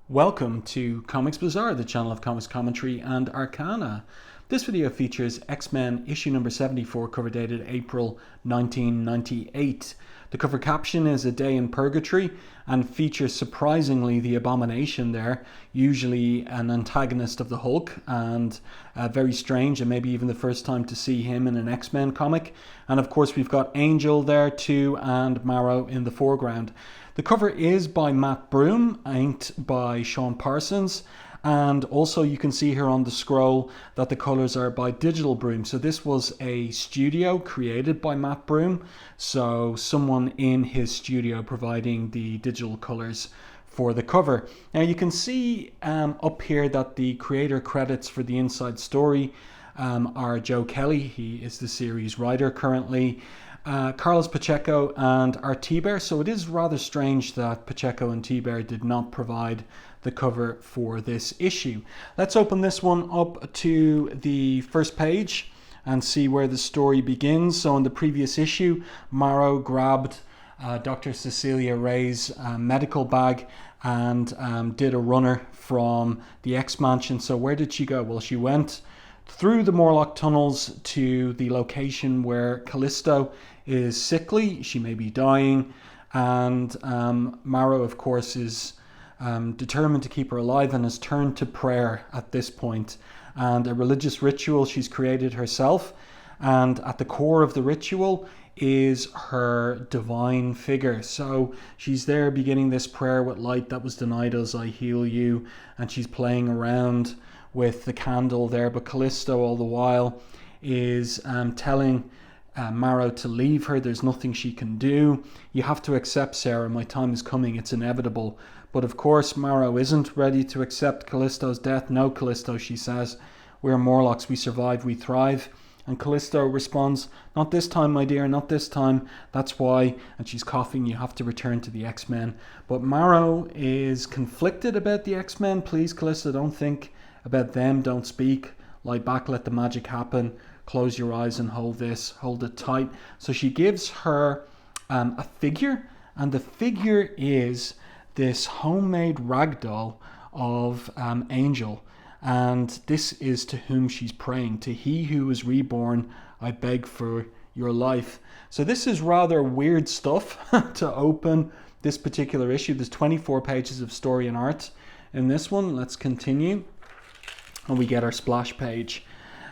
Welcome to Comics Bazaar, the channel of comics commentary and arcana. This video features X-Men issue number 74, cover dated April 1998. The cover caption is "A Day in Purgatory" and features surprisingly the Abomination there, usually an antagonist of the Hulk, and very strange, and maybe even the first time to see him in an X-Men comic. And of course we've got Angel there too, and Marrow in the foreground. The cover is by Matt Broome, inked by Sean Parsons, and also you can see here on the scroll that the colours are by Digital Broome. So this was a studio created by Matt Broome, so someone in his studio providing the digital colours for the cover. Now you can see up here that the creator credits for the inside story are Joe Kelly. He is the series writer currently. Carlos Pacheco and Thibert. So it is rather strange that Pacheco and Thibert did not provide the cover for this issue. Let's open this one up to the first page and see where the story begins. So in the previous issue, Marrow grabbed Dr. Cecilia Ray's medical bag and did a runner from the X-Mansion. So where did she go? Well, she went through the Morlock tunnels to the location where Callisto is sickly. She may be dying, and Marrow, of course, is determined to keep her alive and has turned to prayer at this point, and a religious ritual she's created herself, and at the core of the ritual is her divine figure. So she's there beginning this prayer with light that was denied us, I heal you, and she's playing around with the candle there, but Callisto all the while is telling Marrow to leave her. There's nothing she can do. You have to accept, Sarah, my time is coming, it's inevitable. But of course Marrow isn't ready to accept Callisto's death. No, Callisto, she says, we're Morlocks, we survive, we thrive. And Callisto responds, not this time, my dear, not this time. That's why, and she's coughing, you have to return to the X-Men. But Marrow is conflicted about the X-Men. Please, Callisto, don't think about them, don't speak, lie back, let the magic happen, close your eyes and hold this, hold it tight. So she gives her a figure, and the figure is this homemade ragdoll of Angel, and this is to whom she's praying, to he who is reborn, I beg for your life. So this is rather weird stuff to open this particular issue. There's 24 pages of story and art in this one. Let's continue. And we get our splash page.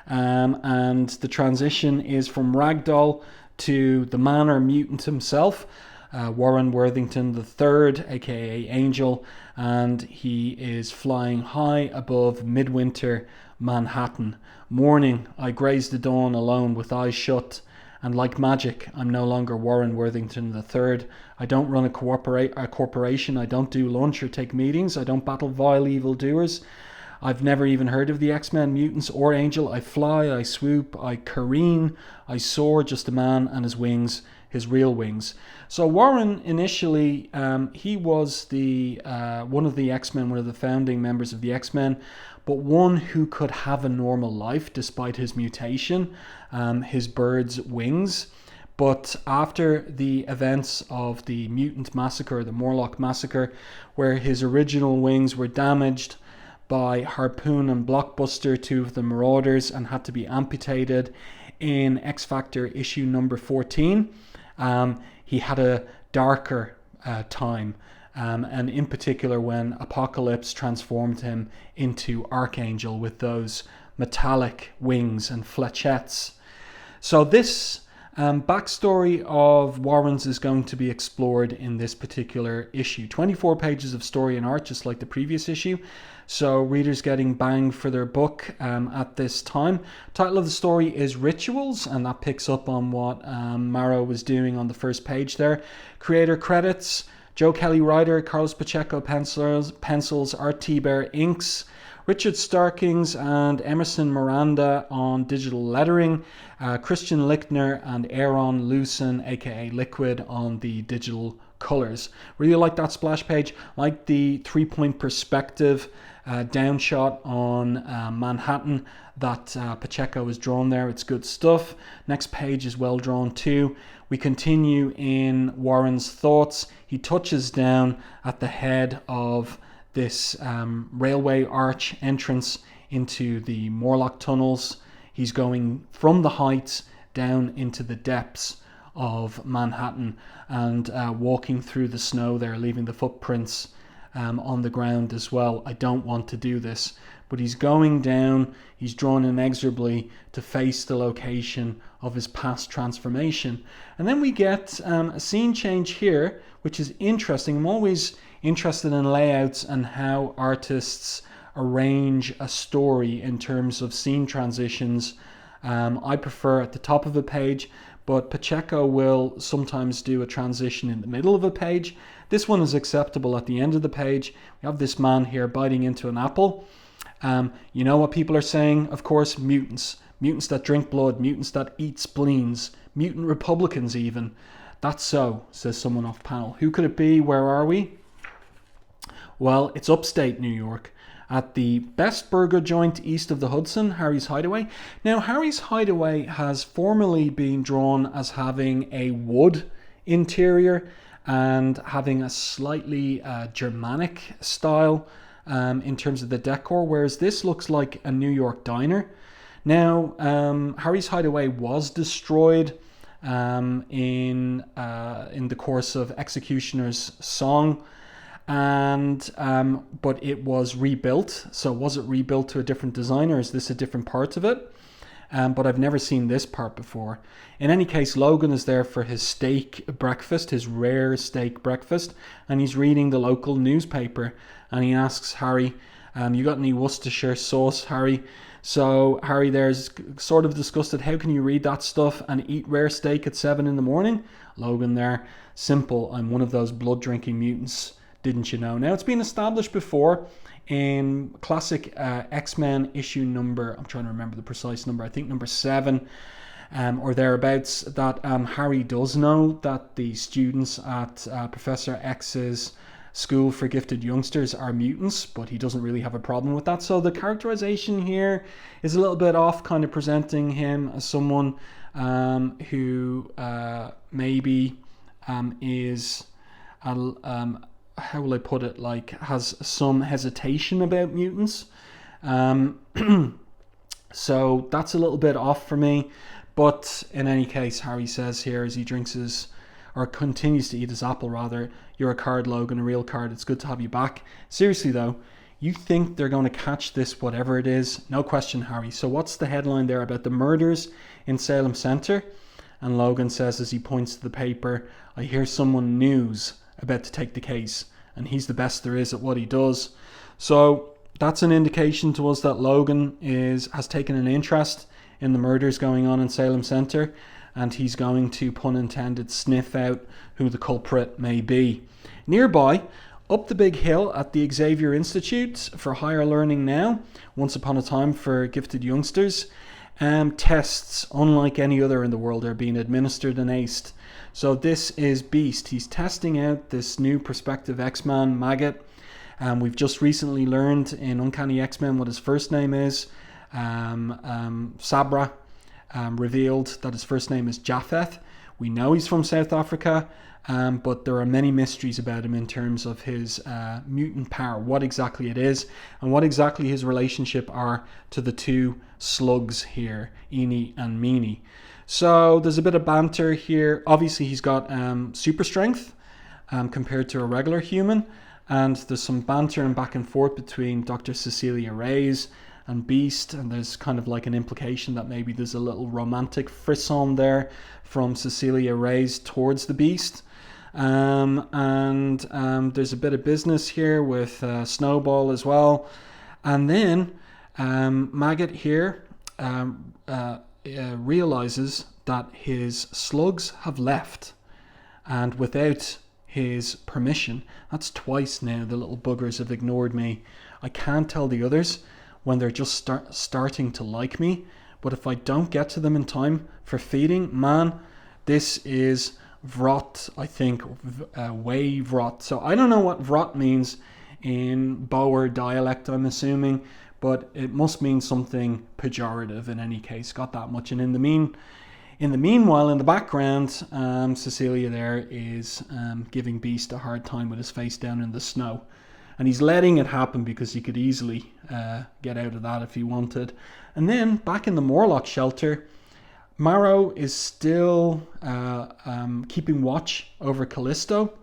And the transition is from Ragdoll to the man or mutant himself, Warren Worthington III, aka Angel, and he is flying high above midwinter Manhattan. Morning, I graze the dawn alone with eyes shut, and like magic, I'm no longer Warren Worthington III. I don't run a corporation, I don't do lunch or take meetings, I don't battle vile evildoers. I've never even heard of the X-Men, mutants, or Angel. I fly, I swoop, I careen, I soar, just a man and his wings, his real wings. So Warren initially, he was the one of the X-Men, one of the founding members of the X-Men, but one who could have a normal life despite his mutation, his bird's wings. But after the events of the mutant massacre, the Morlock massacre, where his original wings were damaged by Harpoon and Blockbuster, two of the Marauders, and had to be amputated in X Factor issue number 14. He had a darker time, and in particular when Apocalypse transformed him into Archangel with those metallic wings and flechettes. So this backstory of Warren's is going to be explored in this particular issue. 24 pages of story and art, just like the previous issue. So readers getting banged for their buck at this time. Title of the story is Rituals, and that picks up on what Marrow was doing on the first page there. Creator credits: Joe Kelly writer, Carlos Pacheco pencils, Art Thibert inks, Richard Starkings and Emerson Miranda on digital lettering, Christian Lichtner and Aaron Lucen, aka Liquid, on the digital colors. Really like that splash page, like the 3-point perspective down shot on Manhattan that Pacheco has drawn there. It's good stuff. Next page is well drawn too. We continue in Warren's thoughts. He touches down at the head of this railway arch entrance into the Morlock tunnels. He's going from the heights down into the depths of Manhattan and walking through the snow there, leaving the footprints on the ground as well. I don't want to do this, but he's going down. He's drawn inexorably to face the location of his past transformation. And then we get a scene change here, which is interesting. I'm always interested in layouts and how artists arrange a story in terms of scene transitions. I prefer at the top of a page, but Pacheco will sometimes do a transition in the middle of a page. This one is acceptable at the end of the page. We have this man here biting into an apple. You know what people are saying? Of course, mutants. Mutants that drink blood, mutants that eat spleens, mutant Republicans even. That's so, says someone off panel. Who could it be? Where are we? Well, it's upstate New York, at the best burger joint east of the Hudson, Harry's Hideaway. Now, Harry's Hideaway has formerly been drawn as having a wood interior and having a slightly Germanic style in terms of the decor, whereas this looks like a New York diner. Now, Harry's Hideaway was destroyed in the course of Executioner's Song, and but it was rebuilt. So was it rebuilt to a different designer? Is this a different part of it? But I've never seen this part before. In any case, Logan is there for his steak breakfast, his rare steak breakfast, and he's reading the local newspaper, and he asks Harry, you got any Worcestershire sauce, Harry? So Harry there's sort of disgusted. How can you read that stuff and eat rare steak at 7 a.m? Logan there, simple, I'm one of those blood-drinking mutants. Didn't you know? Now, it's been established before in classic X-Men issue number, I'm trying to remember the precise number, I think number 7 or thereabouts, that Harry does know that the students at Professor X's School for Gifted Youngsters are mutants, but he doesn't really have a problem with that. So the characterization here is a little bit off, kind of presenting him as someone who maybe is how will I put it, like has some hesitation about mutants. So that's a little bit off for me. But in any case, Harry says here as he drinks his, or continues to eat his apple rather, you're a card, Logan, a real card. It's good to have you back. Seriously though, you think they're going to catch this, whatever it is? No question, Harry. So what's the headline there about the murders in Salem Center? And Logan says as he points to the paper, I hear someone news about to take the case, and he's the best there is at what he does. So that's an indication to us that Logan has taken an interest in the murders going on in Salem Center, and he's going to, pun intended, sniff out who the culprit may be. Nearby, up the big hill at the Xavier Institute for Higher Learning now, once upon a time for gifted youngsters, tests unlike any other in the world are being administered and aced. So this is Beast. He's testing out this new prospective X-Man, Maggot. We've just recently learned in Uncanny X-Men what his first name is. Sabra revealed that his first name is Japheth. We know he's from South Africa, but there are many mysteries about him in terms of his mutant power, what exactly it is, and what exactly his relationship are to the two slugs here, Eenie and Meanie. So there's a bit of banter here. Obviously he's got super strength compared to a regular human, and there's some banter and back and forth between Dr. Cecilia Reyes and Beast, and there's kind of like an implication that maybe there's a little romantic frisson there from Cecilia Reyes towards the Beast. And there's a bit of business here with Snowball as well. And then Maggot here realizes that his slugs have left, and without his permission. That's twice now the little buggers have ignored me. I can't tell the others when they're just starting to like me, but if I don't get to them in time for feeding, man, this is vrot, I think, way vrot. So I don't know what vrot means in Boer dialect, I'm assuming, but it must mean something pejorative in any case. Got that much. And in the meanwhile, in the background, Cecilia there is giving Beast a hard time with his face down in the snow. And he's letting it happen because he could easily get out of that if he wanted. And then back in the Morlock shelter, Marrow is still keeping watch over Callisto.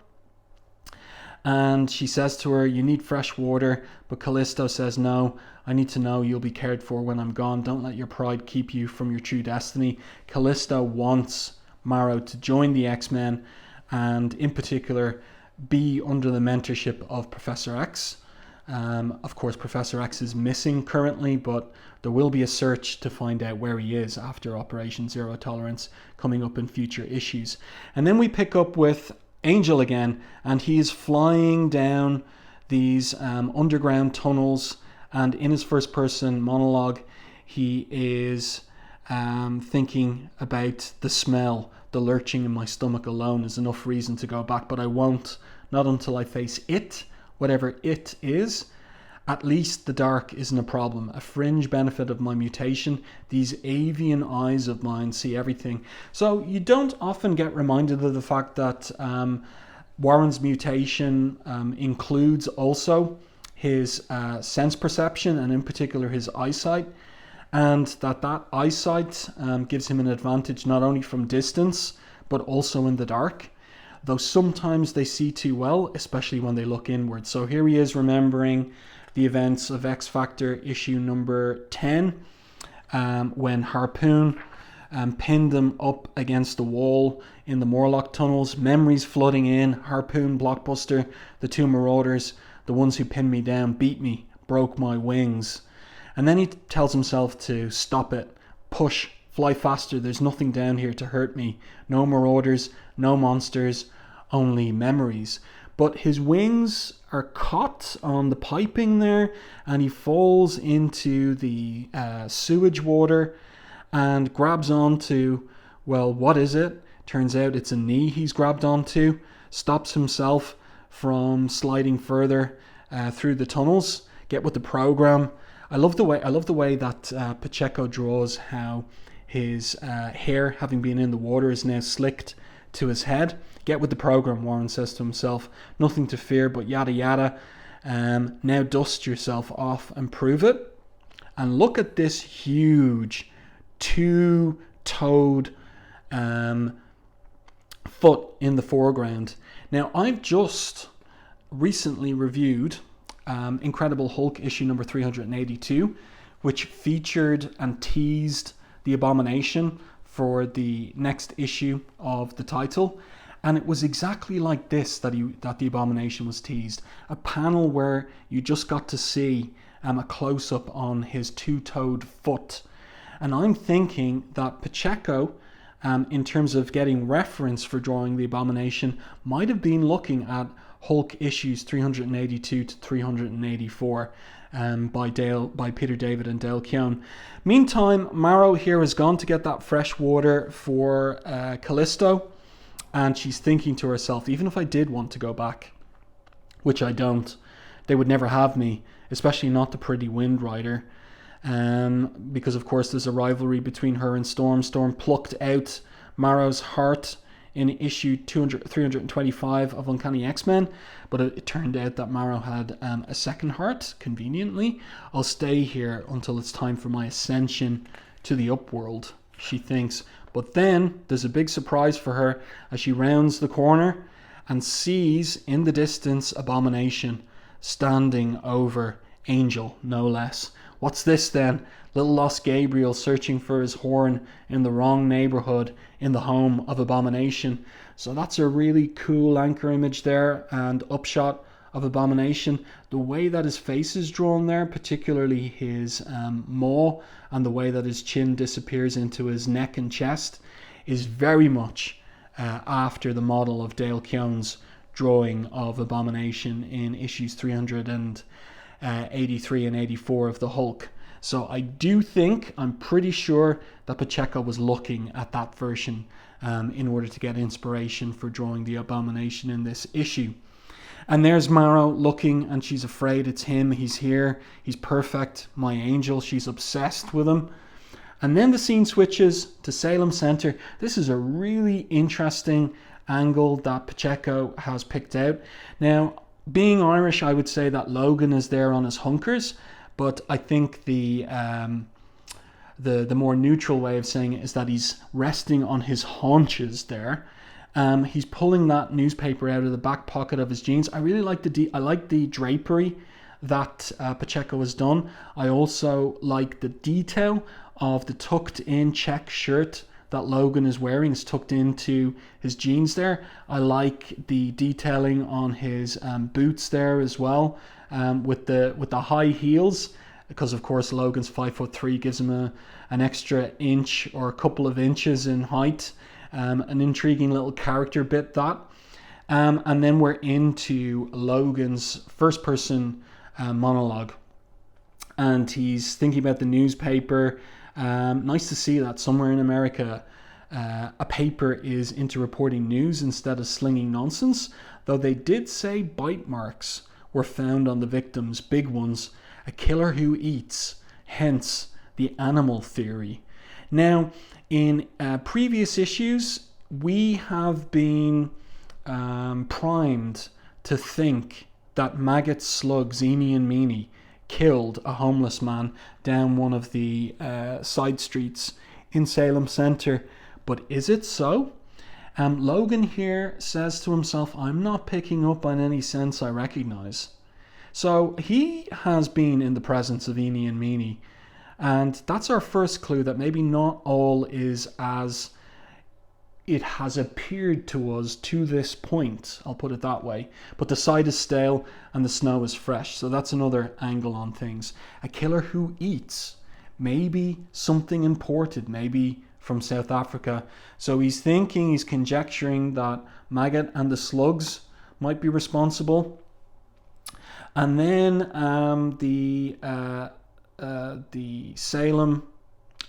And she says to her, you need fresh water. But Callisto says, no, I need to know you'll be cared for when I'm gone. Don't let your pride keep you from your true destiny. Callisto wants Marrow to join the X-Men, and in particular be under the mentorship of Professor X. Of course, Professor X is missing currently, but there will be a search to find out where he is after Operation Zero Tolerance coming up in future issues. And then we pick up with Angel again, and he's flying down these underground tunnels, and in his first person monologue he is thinking about the smell. The lurching in my stomach alone is enough reason to go back, but I won't, not until I face it, whatever it is. At least the dark isn't a problem, a fringe benefit of my mutation. These avian eyes of mine see everything. So you don't often get reminded of the fact that Warren's mutation includes also his sense perception, and in particular his eyesight, and that eyesight gives him an advantage not only from distance but also in the dark, though sometimes they see too well, especially when they look inward. So here he is remembering the events of X Factor issue number 10, when Harpoon pinned them up against the wall in the Morlock tunnels, memories flooding in. Harpoon, Blockbuster, the two Marauders, the ones who pinned me down, beat me, broke my wings. And then he tells himself to stop it, push, fly faster, there's nothing down here to hurt me. No Marauders, no monsters, only memories. But his wings are caught on the piping there, and he falls into the sewage water and grabs onto, well, what is it? Turns out it's a knee he's grabbed onto, stops himself from sliding further through the tunnels. Get with the program. I love the way that Pacheco draws how his hair, having been in the water, is now slicked to his head. Get with the program, Warren says to himself. Nothing to fear, but yada yada. Now dust yourself off and prove it. And look at this huge two-toed foot in the foreground. Now, I've just recently reviewed Incredible Hulk issue number 382, which featured and teased the Abomination for the next issue of the title, and it was exactly like this that the Abomination was teased. A panel where you just got to see a close-up on his two-toed foot. And I'm thinking that Pacheco, in terms of getting reference for drawing the Abomination, might have been looking at Hulk issues 382 to 384 by Peter David and Dale Keown. Meantime, Marrow here has gone to get that fresh water for Callisto, and she's thinking to herself, even if I did want to go back, which I don't, they would never have me, especially not the pretty Wind Rider, because of course there's a rivalry between her and Storm. Storm plucked out Marrow's heart in issue 325 of Uncanny X-Men, but it turned out that Marrow had a second heart, conveniently. I'll stay here until it's time for my ascension to the upworld, she thinks. But then there's a big surprise for her as she rounds the corner and sees in the distance Abomination standing over Angel, no less. What's this then? Little lost Gabriel searching for his horn in the wrong neighborhood in the home of Abomination. So that's a really cool anchor image there and upshot of Abomination. The way that his face is drawn there, particularly his maw, and the way that his chin disappears into his neck and chest, is very much after the model of Dale Keown's drawing of Abomination in issues 383 and 84 of the Hulk. So I do think, I'm pretty sure that Pacheco was looking at that version in order to get inspiration for drawing the Abomination in this issue. And there's Marrow looking, and she's afraid it's him. He's here. He's perfect. My angel. She's obsessed with him. And then the scene switches to Salem Center. This is a really interesting angle that Pacheco has picked out. Now, being Irish, I would say that Logan is there on his hunkers, but I think the more neutral way of saying it is that he's resting on his haunches there. He's pulling that newspaper out of the back pocket of his jeans. I really like the drapery that Pacheco has done. I also like the detail of the tucked in check shirt that Logan is wearing. It's tucked into his jeans there. I like the detailing on his boots there as well, with the high heels, because of course Logan's 5'3", gives him an extra inch or a couple of inches in height. An intriguing little character bit that. And then we're into Logan's first person monologue, and he's thinking about the newspaper. Nice to see that somewhere in America a paper is into reporting news instead of slinging nonsense, though they did say bite marks were found on the victims, big ones, a killer who eats, hence the animal theory. Now, in previous issues, we have been primed to think that Maggot, slugs, eeny and meeny killed a homeless man down one of the side streets in Salem Center. But is it so? Logan here says to himself, I'm not picking up on any sense I recognize. So he has been in the presence of eeny and meeny. And that's our first clue that maybe not all is as it has appeared to us to this point. I'll put it that way. But the side is stale and the snow is fresh. So that's another angle on things. A killer who eats. Maybe something imported. Maybe from South Africa. So he's conjecturing that Maggot and the slugs might be responsible. And then the Salem,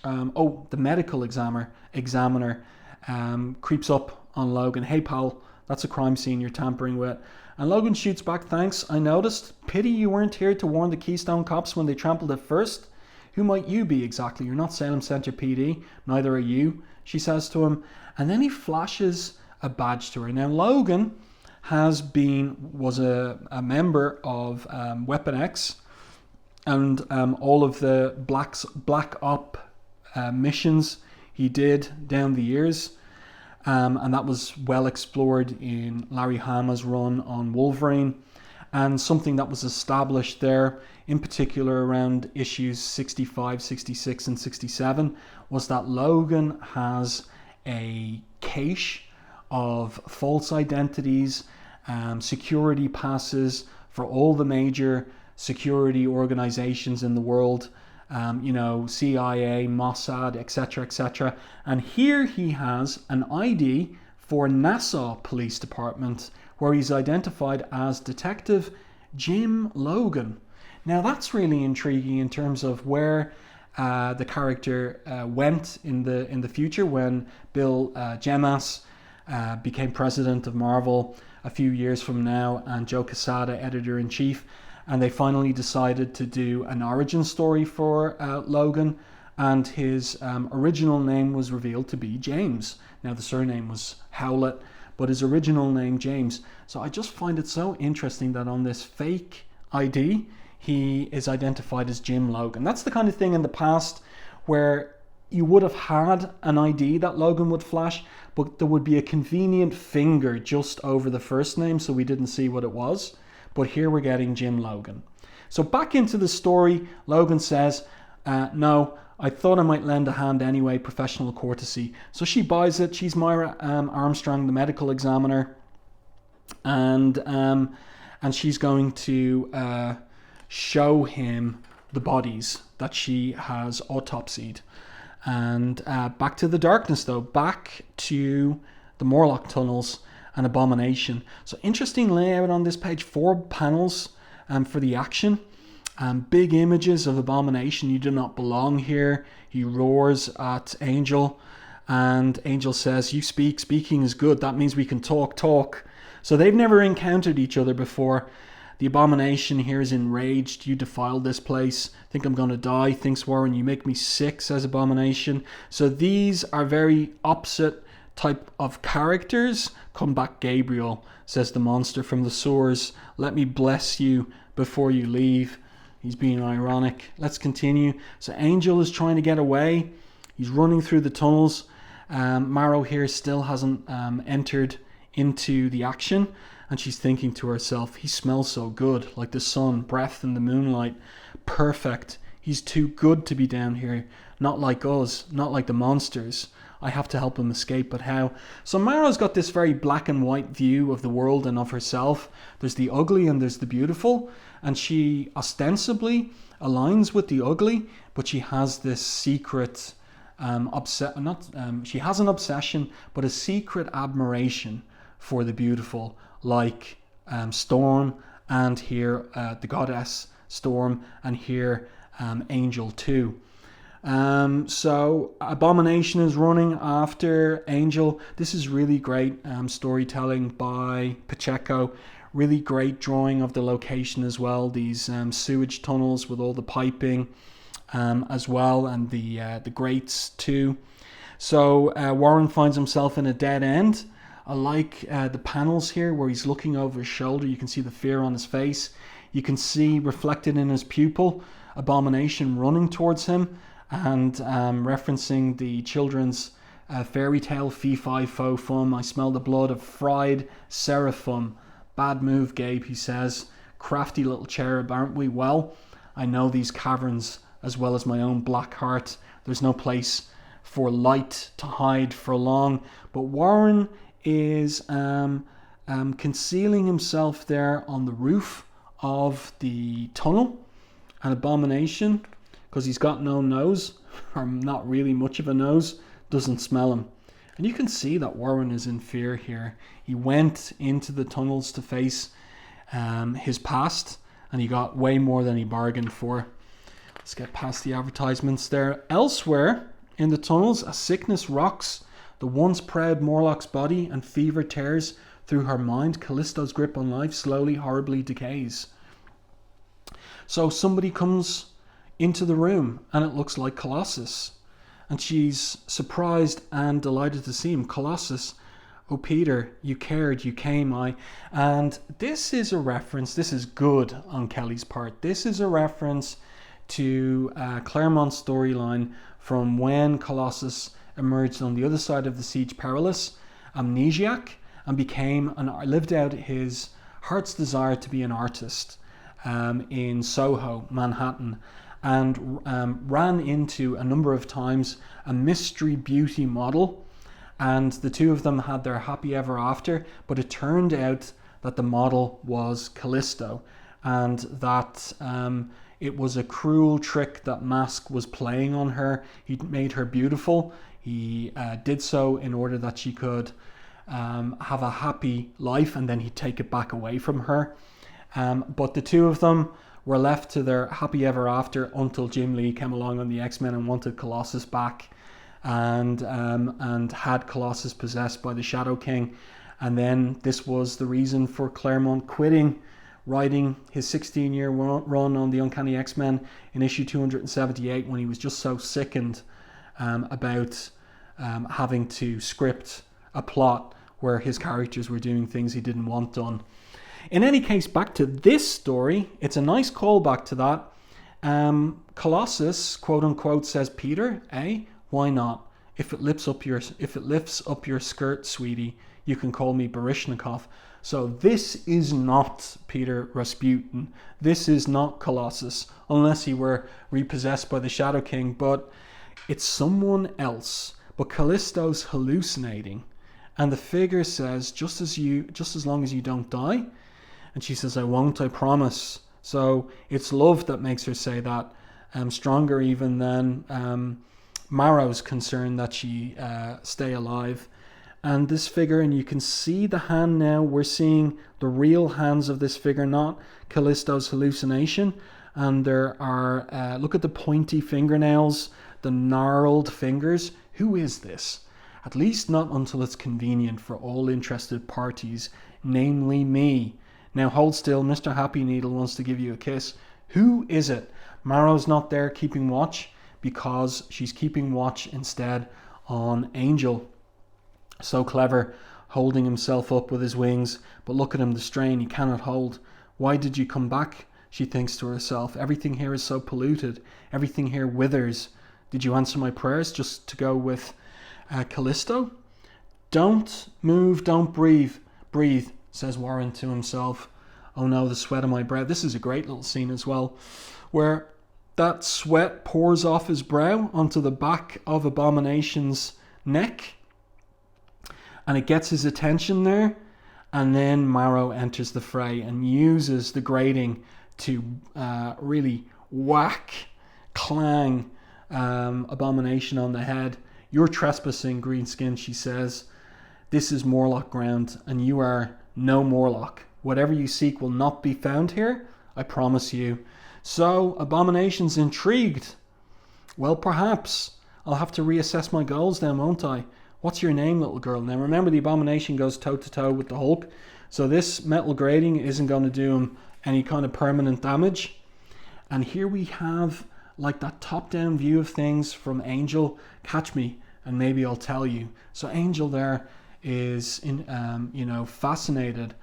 the medical examiner creeps up on Logan. Hey pal, that's a crime scene you're tampering with. And Logan shoots back, thanks, I noticed. Pity you weren't here to warn the Keystone cops when they trampled it first. Who might you be exactly? You're not Salem Center PD, neither are you, she says to him. And then he flashes a badge to her. Now Logan was a member of Weapon X, and all of the Black Op missions he did down the years, and that was well explored in Larry Hama's run on Wolverine, and something that was established there, in particular around issues 65, 66, and 67, was that Logan has a cache of false identities, security passes for all the major security organizations in the world, CIA, Mossad, etc., etc. And here he has an ID for Nassau Police Department, where he's identified as Detective Jim Logan. Now that's really intriguing in terms of where the character went in the future when Bill Jemas became president of Marvel a few years from now, and Joe Quesada editor-in-chief, and they finally decided to do an origin story for Logan, and his original name was revealed to be James. Now the surname was Howlett, but his original name James. So I just find it so interesting that on this fake ID he is identified as Jim Logan. That's the kind of thing in the past where you would have had an ID that Logan would flash, but there would be a convenient finger just over the first name so we didn't see what it was. But here we're getting Jim Logan. So back into the story, Logan says, no, I thought I might lend a hand anyway, professional courtesy. So she buys it. She's Myra Armstrong, the medical examiner, and she's going to show him the bodies that she has autopsied. And back to the darkness though, back to the Morlock tunnels and Abomination. So interesting layout on this page, 4 panels for the action. Big images of Abomination. You do not belong here. He roars at Angel, and Angel says, you speak, speaking is good, that means we can talk. So they've never encountered each other before. The Abomination here is enraged. You defiled this place. Think I'm going to die, thinks Warren. You make me sick, says Abomination. So these are very opposite type of characters. Come back, Gabriel, says the monster from the sewers. Let me bless you before you leave. He's being ironic. Let's continue. So Angel is trying to get away. He's running through the tunnels. Marrow here still hasn't entered into the action. And she's thinking to herself, he smells so good, like the sun, breath in the moonlight. Perfect. He's too good to be down here. Not like us, not like the monsters. I have to help him escape, but how? So Marrow's got this very black and white view of the world and of herself. There's the ugly and there's the beautiful. And she ostensibly aligns with the ugly, but she has this secret she has an obsession, but a secret admiration for the beautiful, like Storm, and here the goddess Storm, and here Angel too. So Abomination is running after Angel. This is really great storytelling by Pacheco. Really great drawing of the location as well. These sewage tunnels with all the piping as well, and the grates too. So Warren finds himself in a dead end. I like the panels here where he's looking over his shoulder. You can see the fear on his face. You can see reflected in his pupil Abomination running towards him, and referencing the children's fairy tale Fee Fi Fo Fum. I smell the blood of fried seraphim. Bad move, Gabe, he says. Crafty little cherub, aren't we? Well, I know these caverns as well as my own black heart. There's no place for light to hide for long. But Warren is concealing himself there on the roof of the tunnel. And Abomination, because he's got no nose, or not really much of a nose, doesn't smell him. And you can see that Warren is in fear here. He went into the tunnels to face his past, and he got way more than he bargained for. Let's get past the advertisements there. Elsewhere in the tunnels, a sickness rocks the once proud Morlock's body, and fever tears through her mind. Callisto's grip on life slowly, horribly decays. So somebody comes into the room, and it looks like Colossus. And she's surprised and delighted to see him. Colossus, oh Peter, you cared, you came, And this is a reference, this is good on Kelly's part. This is a reference to Claremont's storyline from when Colossus emerged on the other side of the Siege Perilous, amnesiac, and lived out his heart's desire to be an artist in Soho, Manhattan. And ran into a number of times a mystery beauty model, and the two of them had their happy ever after, but it turned out that the model was Callisto, and that it was a cruel trick that Mask was playing on her. He made her beautiful. He did so in order that she could have a happy life, and then he'd take it back away from her. But the two of them were left to their happy ever after until Jim Lee came along on the X-Men and wanted Colossus back, and had Colossus possessed by the Shadow King. And then this was the reason for Claremont quitting writing his 16-year run on the Uncanny X-Men in issue 278, when he was just so sickened about having to script a plot where his characters were doing things he didn't want done. In any case, back to this story, it's a nice callback to that. Colossus, quote unquote, says, Peter, why not? If it lifts up your skirt, sweetie, you can call me Baryshnikov. So this is not Peter Rasputin. This is not Colossus, unless he were repossessed by the Shadow King, but it's someone else. But Callisto's hallucinating, and the figure says, just as long as you don't die. And she says, I won't, I promise. So it's love that makes her say that, stronger even than Marrow's concern that she stay alive. And this figure, and you can see the hand now, we're seeing the real hands of this figure, not Callisto's hallucination. And there are, look at the pointy fingernails, the gnarled fingers. Who is this? At least not until it's convenient for all interested parties, namely me. Now hold still, Mr. Happy Needle wants to give you a kiss. Who is it? Marrow's not there keeping watch, because she's keeping watch instead on Angel. So clever, holding himself up with his wings, but look at him, the strain he cannot hold. Why did you come back? She thinks to herself. Everything here is so polluted. Everything here withers. Did you answer my prayers just to go with Callisto? Don't move, don't breathe. Breathe, says Warren to himself. Oh no, the sweat on my brow. This is a great little scene as well, where that sweat pours off his brow onto the back of Abomination's neck, and it gets his attention there. And then Marrow enters the fray and uses the grating to really clang Abomination on the head. You're trespassing, Greenskin, she says. This is Morlock ground, and you are no Morlock. Whatever you seek will not be found here, I promise you. So, Abomination's intrigued. Well, perhaps. I'll have to reassess my goals then, won't I? What's your name, little girl? Now, remember, the Abomination goes toe-to-toe with the Hulk, so this metal grating isn't going to do him any kind of permanent damage. And here we have, like, that top-down view of things from Angel. Catch me, and maybe I'll tell you. So Angel there is fascinated.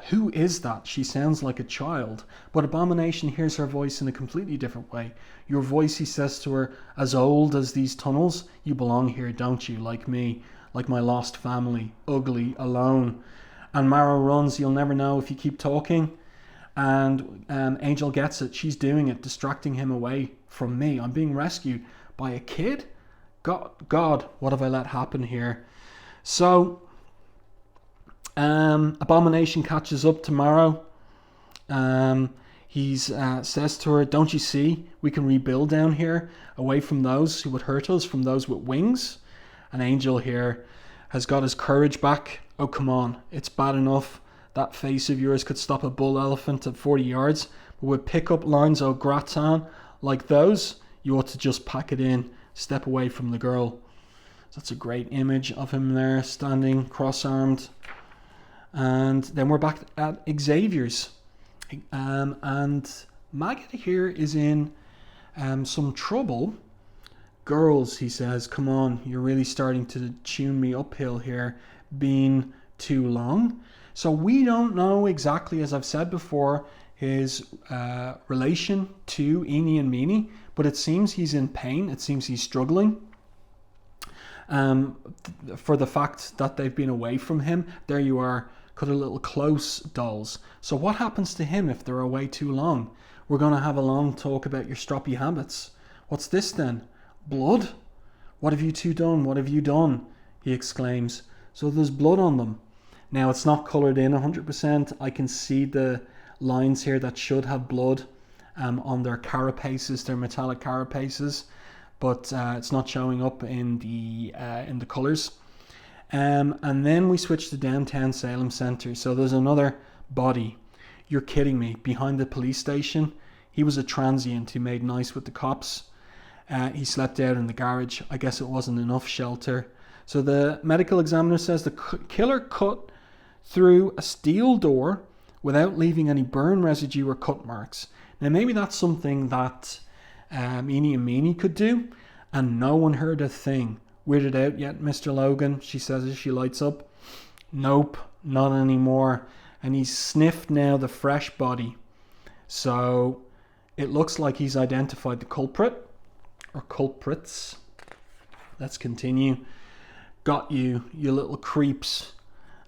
Who is that? She sounds like a child. But Abomination hears her voice in a completely different way. Your voice, he says to her, as old as these tunnels. You belong here, don't you? Like me, like my lost family, ugly, alone. And Marrow runs. You'll never know if you keep talking. And Angel gets it. She's doing it, distracting him away from me. I'm being rescued by a kid? God, what have I let happen here? So Abomination catches up to Marrow. He says to her, don't you see, we can rebuild down here, away from those who would hurt us, from those with wings. And Angel here has got his courage back. Oh, come on, it's bad enough. That face of yours could stop a bull elephant at 40 yards. But with pick-up lines au gratin like those, you ought to just pack it in, step away from the girl. So that's a great image of him there, standing cross-armed. And then we're back at Xavier's. And Maggot here is in some trouble. Girls, he says, come on, you're really starting to tune me uphill here, being too long. So we don't know exactly, as I've said before, his relation to Eenie and Meenie, but it seems he's in pain. It seems he's struggling. For the fact that they've been away from him. There you are, cut a little close, dolls. So what happens to him if they're away too long? We're going to have a long talk about your stroppy habits. What's this then? Blood? What have you two done? What have you done? He exclaims. So there's blood on them. Now it's not coloured in 100%. I can see the lines here that should have blood on their carapaces, their metallic carapaces, but it's not showing up in the colours. And then we switch to downtown Salem Centre. So there's another body. You're kidding me. Behind the police station. He was a transient who made nice with the cops. He slept out in the garage. I guess it wasn't enough shelter. So the medical examiner says the killer cut through a steel door without leaving any burn residue or cut marks. Now maybe that's something that Eenie and Meenie could do, and no one heard a thing. Weirded out yet, Mr. Logan? She says as she lights up. Nope, not anymore. And he's sniffed now the fresh body. So it looks like he's identified the culprit, or culprits. Let's continue. Got you, you little creeps.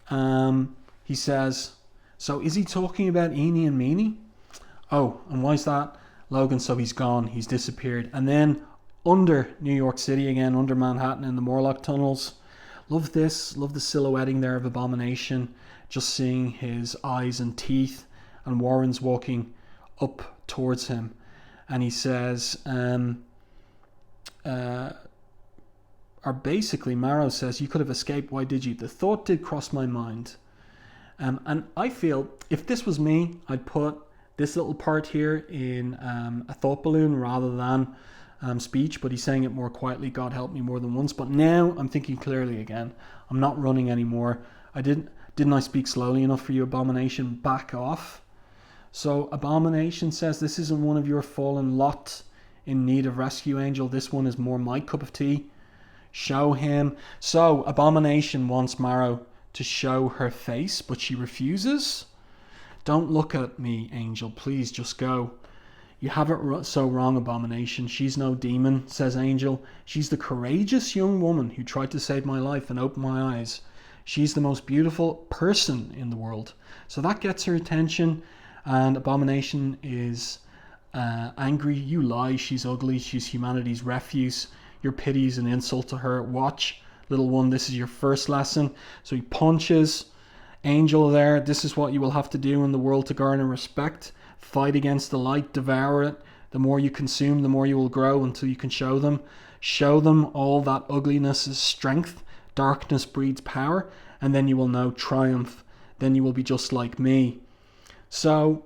He says, so is he talking about Eenie and Meenie? Oh, and why's that? Logan, so he's gone, he's disappeared. And then under New York City again, under Manhattan in the Morlock tunnels. Love this, love the silhouetting there of Abomination. Just seeing his eyes and teeth. And Warren's walking up towards him. And he says, or basically Marrow says, you could have escaped, why did you? The thought did cross my mind. And I feel, if this was me, I'd put this little part here in a thought balloon rather than speech, but he's saying it more quietly, God help me, more than once. But now I'm thinking clearly again. I'm not running anymore. Didn't I speak slowly enough for you, Abomination? Back off. So Abomination says, this isn't one of your fallen lot in need of rescue, Angel. This one is more my cup of tea. Show him. So Abomination wants Marrow to show her face, but she refuses. Don't look at me, Angel. Please, just go. You have it so wrong, Abomination. She's no demon, says Angel. She's the courageous young woman who tried to save my life and open my eyes. She's the most beautiful person in the world. So that gets her attention, and Abomination is angry. You lie. She's ugly. She's humanity's refuse. Your pity is an insult to her. Watch, little one. This is your first lesson. So he punches Angel there. This is what you will have to do in the world to garner respect. Fight against the light. Devour it. The more you consume, the more you will grow until you can show them. Show them all that ugliness is strength. Darkness breeds power. And then you will know triumph. Then you will be just like me. So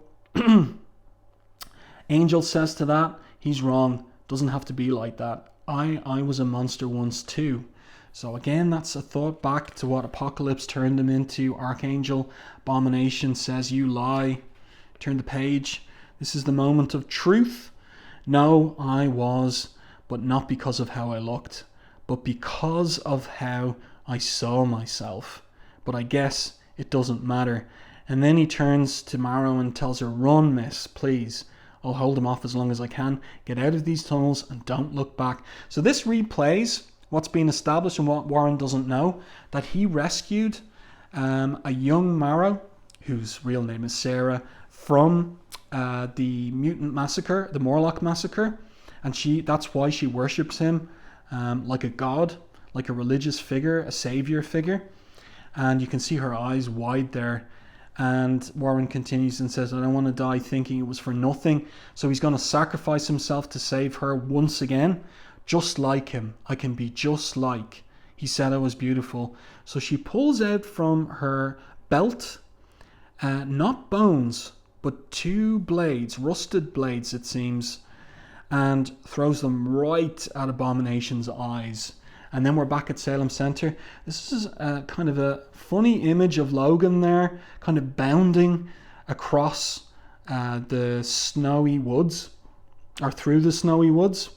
Angel says to that, he's wrong. Doesn't have to be like that. I was a monster once too. So again, that's a thought back to what Apocalypse turned him into. Archangel. Abomination says, you lie. Turn the page. This is the moment of truth. No, I was, but not because of how I looked, but because of how I saw myself. But I guess it doesn't matter. And then he turns to Marrow and tells her, run, miss, please. I'll hold him off as long as I can. Get out of these tunnels and don't look back. So this replays what's been established and what Warren doesn't know, that he rescued a young Marrow, whose real name is Sarah, from the mutant massacre, the Morlock massacre. And that's why she worships him like a god, like a religious figure, a savior figure. And you can see her eyes wide there. And Warren continues and says, I don't want to die thinking it was for nothing. So he's going to sacrifice himself to save her once again. Just like him. I can be just like. He said I was beautiful. So she pulls out from her belt, not bones, but 2 blades, rusted blades it seems, and throws them right at Abomination's eyes. And then we're back at Salem Center. This is kind of a funny image of Logan there, kind of bounding across the snowy woods, or through the snowy woods.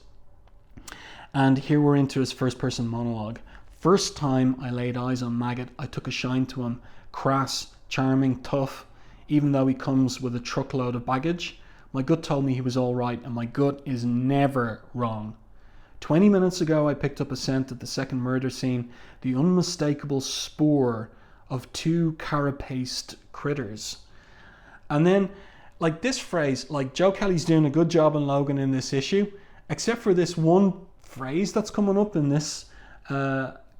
And here we're into his first person monologue. First time I laid eyes on Maggot, I took a shine to him. Crass, charming, tough, even though he comes with a truckload of baggage. My gut told me he was all right, and my gut is never wrong. 20 minutes ago, I picked up a scent at the second murder scene, the unmistakable spore of 2 carapaced critters. And then, like this phrase, like Joe Kelly's doing a good job on Logan in this issue, except for this one phrase that's coming up in this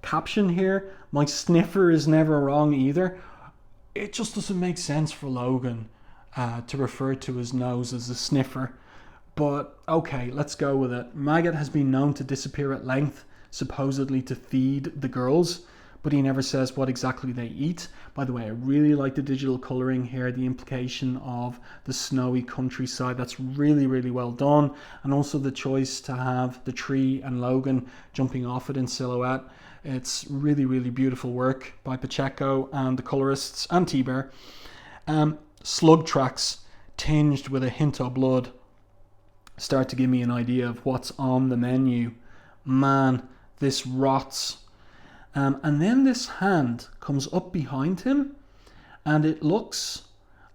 caption here, my sniffer is never wrong either. It just doesn't make sense for Logan to refer to his nose as a sniffer. But okay, let's go with it. Maggot has been known to disappear at length, supposedly to feed the girls, but he never says what exactly they eat. By the way, I really like the digital colouring here, the implication of the snowy countryside. That's really, really well done. And also the choice to have the tree and Logan jumping off it in silhouette. It's really, really beautiful work by Pacheco and the colourists and Thibert. Slug tracks tinged with a hint of blood start to give me an idea of what's on the menu. Man, this rots. And then this hand comes up behind him, and it looks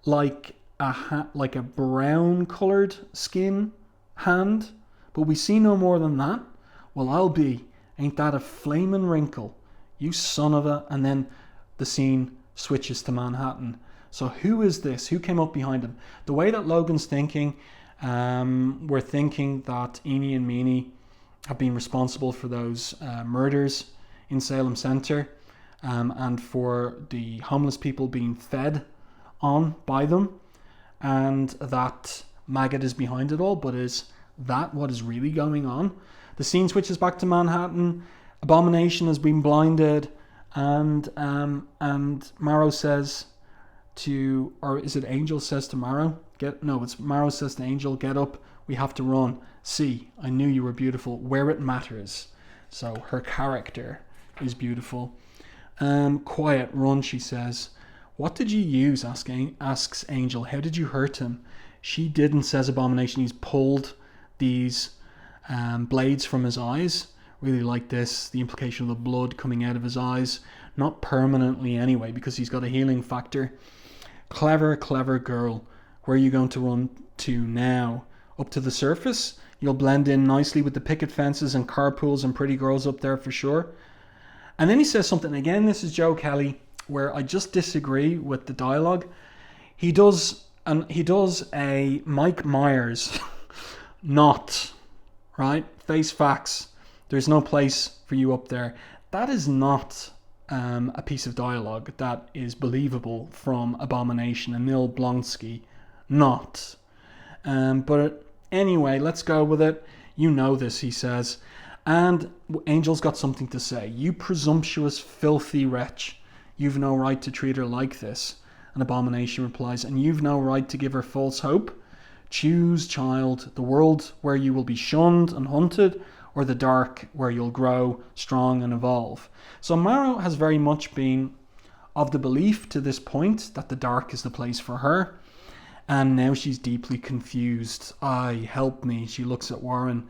like a brown coloured skin hand, but we see no more than that. Well, I'll be. Ain't that a flamin' wrinkle? You son of a... And then the scene switches to Manhattan. So who is this? Who came up behind him? The way that Logan's thinking... we're thinking that Eenie and Meanie have been responsible for those murders in Salem Center, and for the homeless people being fed on by them, and that Maggot is behind it all. But is that what is really going on? The scene switches back to Manhattan. Abomination has been blinded, and Marrow says to, or is it Angel says to Marrow? It's Marrow says to Angel, get up, we have to run. See, I knew you were beautiful where it matters. So her character is beautiful. Quiet, run, she says. What did you use? Asks Angel. How did you hurt him? She didn't, says Abomination. He's pulled these blades from his eyes. Really like this, the implication of the blood coming out of his eyes. Not permanently anyway, because he's got a healing factor. Clever, clever girl. Where are you going to run to now? Up to the surface? You'll blend in nicely with the picket fences and carpools and pretty girls up there for sure. And then he says something, again, this is Joe Kelly, where I just disagree with the dialogue. He does a Mike Myers not, right? Face facts. There's no place for you up there. That is not a piece of dialogue that is believable from Abomination, Emil Blonsky. Not. But anyway, let's go with it. You know this, he says. And Angel's got something to say. You presumptuous, filthy wretch. You've no right to treat her like this. And Abomination replies, and you've no right to give her false hope. Choose, child, the world where you will be shunned and hunted, or the dark where you'll grow strong and evolve. So Marrow has very much been of the belief to this point that the dark is the place for her. And now she's deeply confused. Aye, help me. She looks at Warren.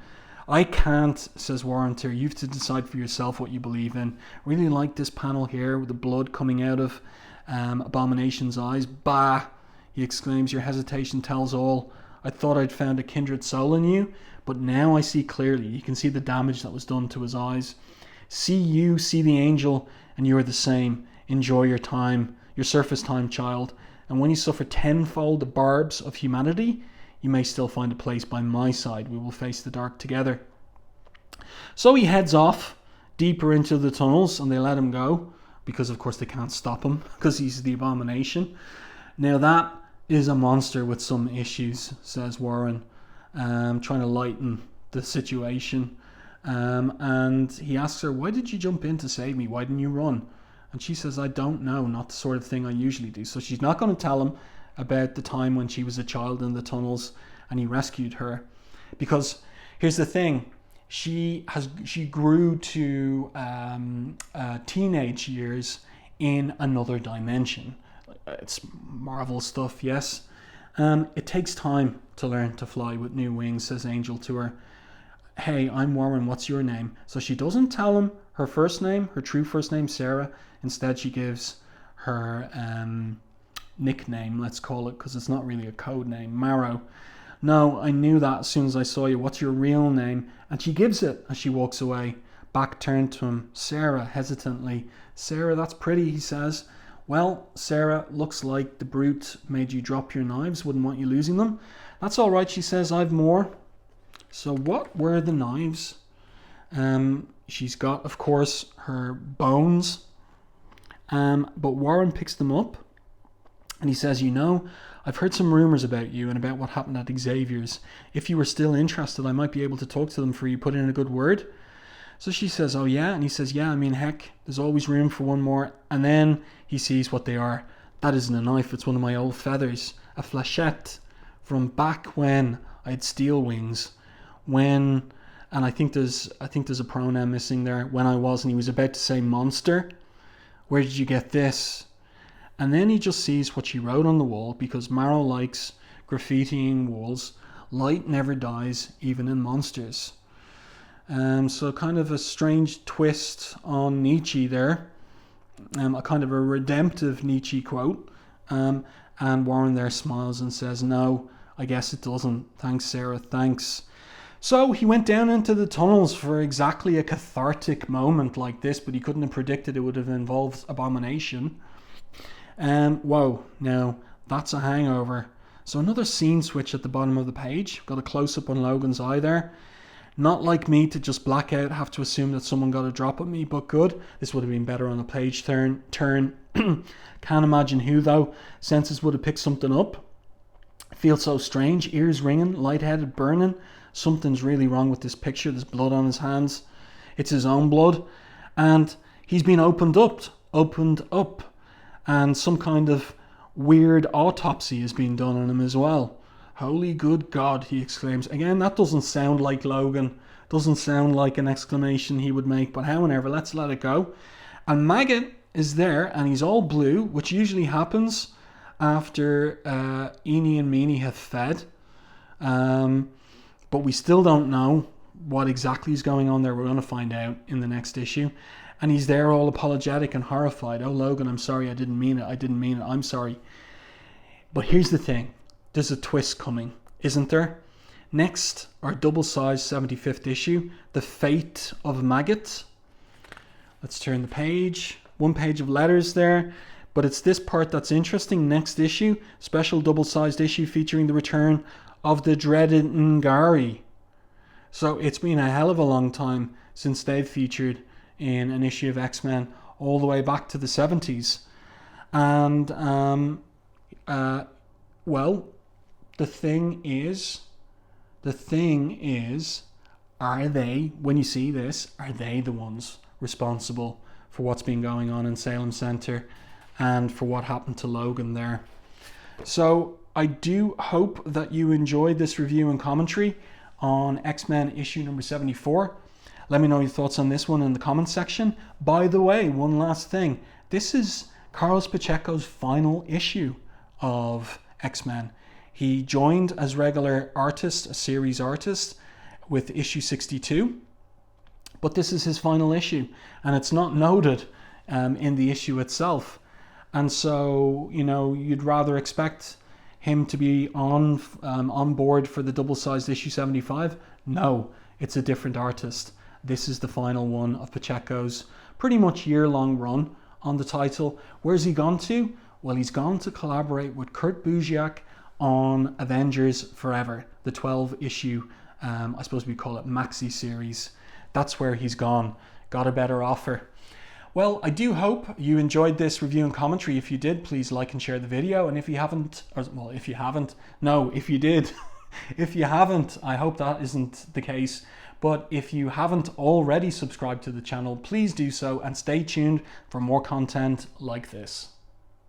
I can't, says Warren to her. You have to decide for yourself what you believe in. Really like this panel here with the blood coming out of Abomination's eyes. Bah, he exclaims, your hesitation tells all. I thought I'd found a kindred soul in you, but now I see clearly. You can see the damage that was done to his eyes. See you, see the angel, and you are the same. Enjoy your time, your surface time, child. And when you suffer tenfold the barbs of humanity, you may still find a place by my side. We will face the dark together. So he heads off deeper into the tunnels, and they let him go because, of course, they can't stop him because he's the Abomination. Now that is a monster with some issues, says Warren, trying to lighten the situation. And he asks her, why did you jump in to save me? Why didn't you run? And she says, I don't know, not the sort of thing I usually do. So she's not going to tell him about the time when she was a child in the tunnels and he rescued her. Because here's the thing, she grew to teenage years in another dimension. It's Marvel stuff, yes. It takes time to learn to fly with new wings, says Angel to her. Hey, I'm Warren, what's your name? So she doesn't tell him her first name, her true first name, Sarah. Instead, she gives her nickname, let's call it, because it's not really a code name, Marrow. No, I knew that as soon as I saw you. What's your real name? And she gives it as she walks away. Back turned to him, Sarah, hesitantly. Sarah, that's pretty, he says. Well, Sarah, looks like the brute made you drop your knives. Wouldn't want you losing them. That's all right, she says. I've more. So what were the knives? She's got, of course, her bones. But Warren picks them up. And he says, you know, I've heard some rumours about you and about what happened at Xavier's. If you were still interested, I might be able to talk to them for you. Put in a good word. So she says, oh yeah? And he says, yeah, I mean, heck, there's always room for one more. And then he sees what they are. That isn't a knife, it's one of my old feathers. A flechette from back when I had steel wings. When, and I think there's a pronoun missing there. When I was, and he was about to say monster. Where did you get this? And then he just sees what she wrote on the wall, because Marrow likes graffitiing walls. Light never dies, even in monsters. So kind of a strange twist on Nietzsche there. A kind of a redemptive Nietzsche quote. And Warren there smiles and says, no, I guess it doesn't. Thanks, Sarah, thanks. So he went down into the tunnels for exactly a cathartic moment like this, but he couldn't have predicted it would have involved Abomination. Whoa, now that's a hangover. So another scene switch at the bottom of the page. Got a close-up on Logan's eye there. Not like me to just black out, have to assume that someone got a drop at me, but good. This would have been better on a page turn. Can't imagine who, though. Senses would have picked something up. Feels so strange. Ears ringing, lightheaded, burning. Something's really wrong with this picture. There's blood on his hands. It's his own blood. And he's been opened up. And some kind of weird autopsy is being done on him as well. Holy good God, he exclaims. Again, that doesn't sound like Logan. Doesn't sound like an exclamation he would make, but however, let's let it go. And Maggot is there, and he's all blue, which usually happens after Eenie and Meanie have fed. But we still don't know what exactly is going on there. We're going to find out in the next issue. And he's there all apologetic and horrified. Oh, Logan, I'm sorry. I didn't mean it. I didn't mean it. I'm sorry. But here's the thing. There's a twist coming, isn't there? Next, our double-sized 75th issue, The Fate of Maggot. Let's turn the page. One page of letters there. But it's this part that's interesting. Next issue, special double-sized issue featuring the return of the dreaded Ngari. So it's been a hell of a long time since they've featured in an issue of X-Men, all the way back to the 70s. And, well, the thing is, are they, when you see this, are they the ones responsible for what's been going on in Salem Center and for what happened to Logan there? So I do hope that you enjoyed this review and commentary on X-Men issue number 74. Let me know your thoughts on this one in the comments section. By the way, one last thing. This is Carlos Pacheco's final issue of X-Men. He joined as regular artist, a series artist, with issue 62. But this is his final issue, and it's not noted in the issue itself. And so, you know, you'd rather expect him to be on board for the double-sized issue 75. No, it's a different artist. This is the final one of Pacheco's pretty much year-long run on the title. Where's he gone to? Well, he's gone to collaborate with Kurt Busiek on Avengers Forever, the 12-issue, I suppose we call it maxi series. That's where he's gone. Got a better offer. Well, I do hope you enjoyed this review and commentary. If you did, please like and share the video. And if you haven't, if you did, if you haven't, I hope that isn't the case. But if you haven't already subscribed to the channel, please do so and stay tuned for more content like this.